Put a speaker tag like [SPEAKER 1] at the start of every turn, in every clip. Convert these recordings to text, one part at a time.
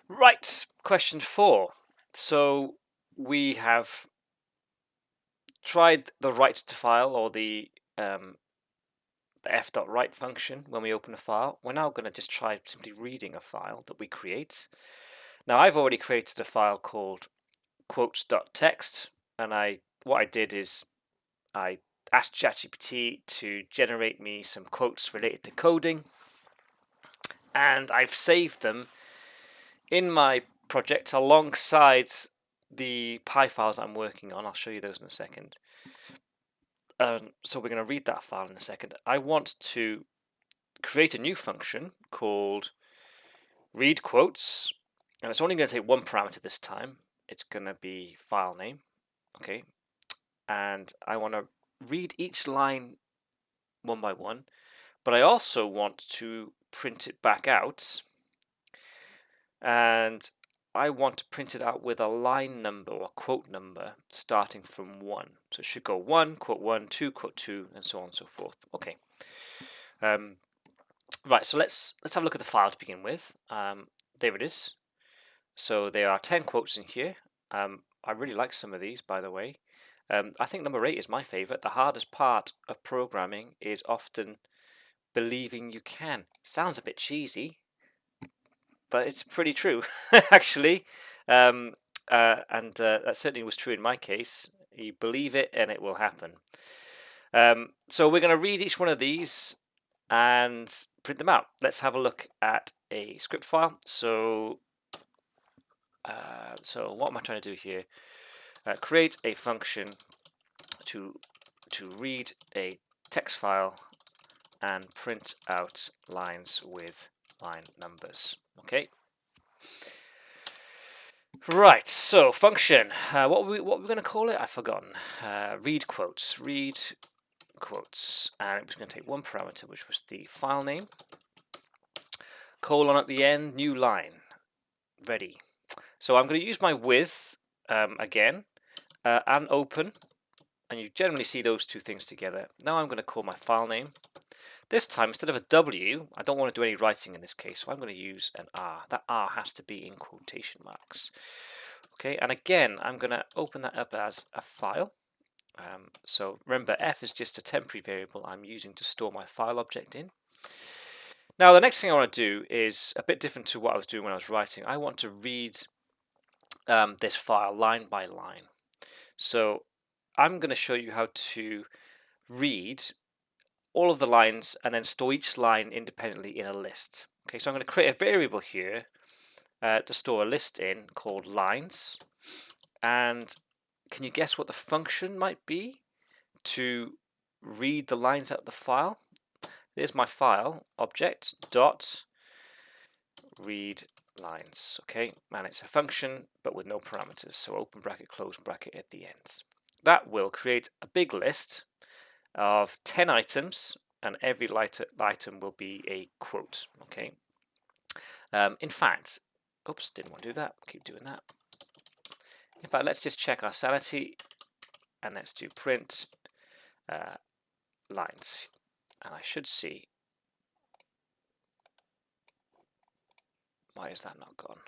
[SPEAKER 1] Right, question 4. So we have tried the write to file, or the f.write function when we open a file. We're now going to just try simply reading a file that we create. Now I've already created a file called quotes.txt, and what I did is I asked ChatGPT to generate me some quotes related to coding, and I've saved them in my project alongside the Py files I'm working on. I'll show you those in a second. So we're going to read that file in a second. I want to create a new function called read quotes, and it's only going to take one parameter this time. It's going to be file name, okay? And I want to read each line one by one, but I also want to print it back out, and I want to print it out with a line number or quote number starting from 1. So it should go 1, quote 1, 2, quote 2, and so on and so forth. Okay. Right, so let's have a look at the file to begin with. There it is. So there are 10 quotes in here. I really like some of these, by the way. I think number 8 is my favorite. The hardest part of programming is often believing you can. Sounds a bit cheesy, but it's pretty true, actually. That certainly was true in my case. You believe it and it will happen. So we're going to read each one of these and print them out. Let's have a look at a script file. So what am I trying to do here? Create a function to read a text file and print out lines with line numbers. Okay. Right. So function. What we're going to call it? I've forgotten. Read quotes. Read quotes, and it was going to take one parameter, which was the file name. Colon at the end. New line. Ready. So I'm going to use my with again and open, and you generally see those two things together. Now I'm going to call my file name. This time, instead of a W, I don't want to do any writing in this case, so I'm going to use an R. That R has to be in quotation marks. Okay, and again, I'm going to open that up as a file. So remember, F is just a temporary variable I'm using to store my file object in. Now, the next thing I want to do is a bit different to what I was doing when I was writing. I want to read this file line by line. So I'm going to show you how to read all of the lines and then store each line independently in a list. Okay, so I'm going to create a variable here to store a list in called lines. And can you guess what the function might be to read the lines out of the file? There's my file object dot read lines. Okay, and it's a function but with no parameters, so open bracket, close bracket at the end. That will create a big list of 10 items, and every item will be a quote. Okay. In fact, oops, didn't want to do that. Keep doing that. In fact, let's just check our sanity, and let's do print lines, and I should see. Why is that not gone?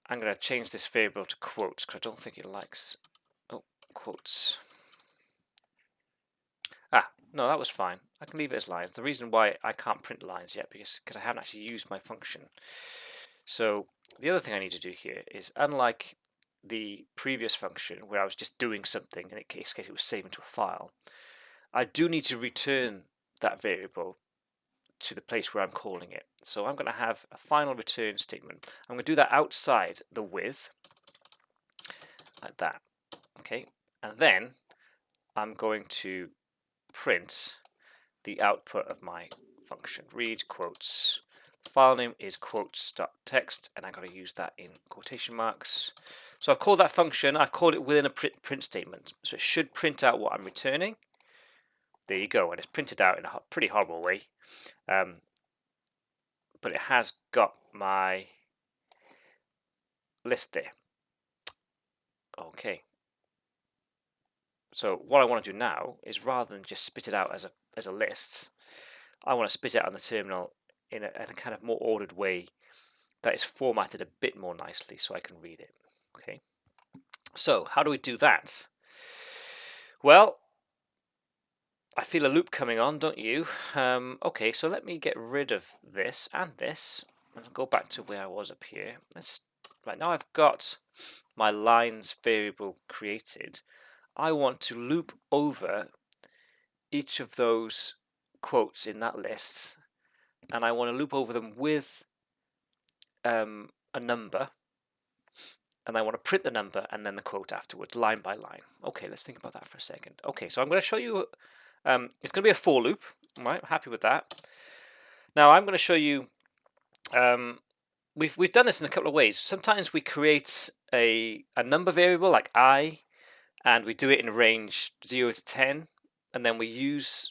[SPEAKER 1] I'm going to change this variable to quotes because I don't think it likes quotes. No, that was fine. I can leave it as lines. The reason why I can't print lines yet because I haven't actually used my function. So the other thing I need to do here is, unlike the previous function where I was just doing something, in this case it was saving to a file, I do need to return that variable to the place where I'm calling it. So I'm going to have a final return statement. I'm going to do that outside the with, like that. Okay, and then I'm going to print the output of my function. Read quotes. The file name is quotes.txt, and I'm going to use that in quotation marks. So I've called that function. I've called it within a print statement, so it should print out what I'm returning. There you go, and it's printed out in a pretty horrible way, but it has got my list there. Okay. So what I want to do now is, rather than just spit it out as a list, I want to spit it out on the terminal in a kind of more ordered way that is formatted a bit more nicely so I can read it. Okay, so how do we do that? Well, I feel a loop coming on, don't you? Okay, so let me get rid of this and this, and I'll go back to where I was up here. Right now I've got my lines variable created. I want to loop over each of those quotes in that list, and I want to loop over them with a number, and I want to print the number and then the quote afterwards, line by line. Okay, let's think about that for a second. Okay, so I'm going to show you, it's going to be a for loop, right? Happy with that. Now I'm going to show you, we've done this in a couple of ways. Sometimes we create a number variable like I, and we do it in range 0 to 10, and then we use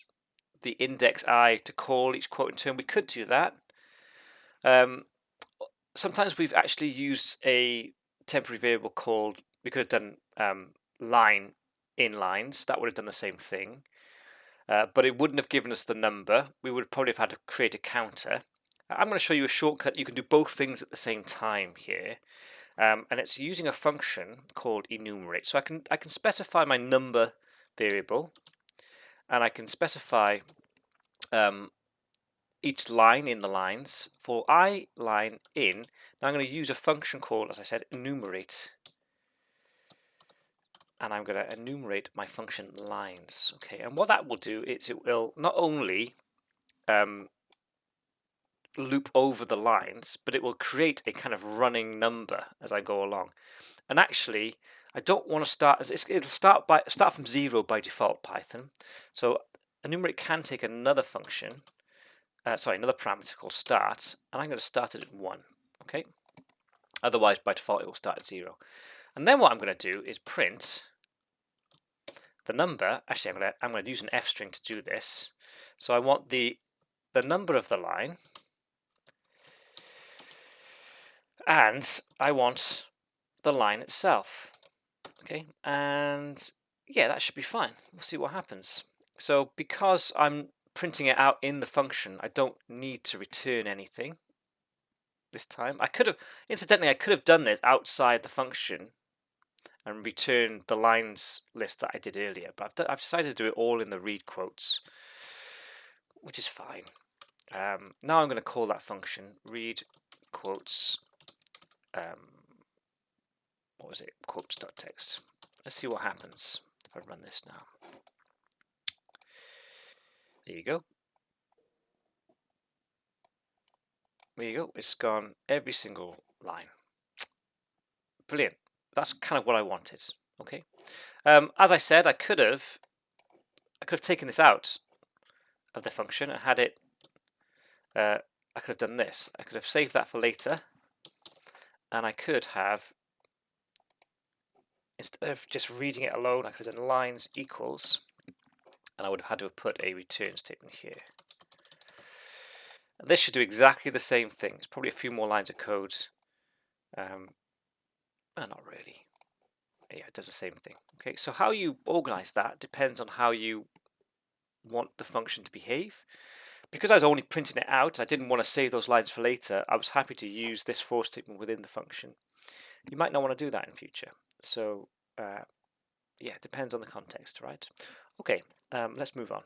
[SPEAKER 1] the index I to call each quote in turn. We could do that. Sometimes we've actually used a temporary variable called, we could have done line in lines. That would have done the same thing, but it wouldn't have given us the number. We would probably have had to create a counter. I'm going to show you a shortcut. You can do both things at the same time here, and it's using a function called enumerate. So I can specify my number variable, and I can specify each line in the lines. For I line in, now I'm going to use a function called, as I said, enumerate, and I'm going to enumerate my function lines. Okay, and what that will do is it will not only loop over the lines, but it will create a kind of running number as I go along. And actually, I don't want to start. It'll start from 0 by default, Python. So enumerate can take another function. Another parameter called start, and I'm going to start it at 1. Okay. Otherwise, by default, it will start at 0. And then what I'm going to do is print the number. Actually, I'm going to use an f string to do this. So I want the number of the line, and I want the line itself. Okay, and yeah, that should be fine. We'll see what happens. So because I'm printing it out in the function, I don't need to return anything this time. I could have done this outside the function and returned the lines list that I did earlier, but I've decided to do it all in the read quotes, which is fine. Now I'm going to call that function read quotes. What was it? Quotes.text. Let's see what happens if I run this now. There you go. There you go. It's gone every single line. Brilliant. That's kind of what I wanted. Okay. As I said, I could have taken this out of the function and had it. I could have done this. I could have saved that for later, and I could have, instead of just reading it alone, I could have done lines equals, and I would have had to have put a return statement here. And this should do exactly the same thing. It's probably a few more lines of code. Not really. Yeah, it does the same thing. Okay, so how you organize that depends on how you want the function to behave. Because I was only printing it out, I didn't want to save those lines for later. I was happy to use this for statement within the function. You might not want to do that in future. So yeah, it depends on the context, right? Okay, let's move on.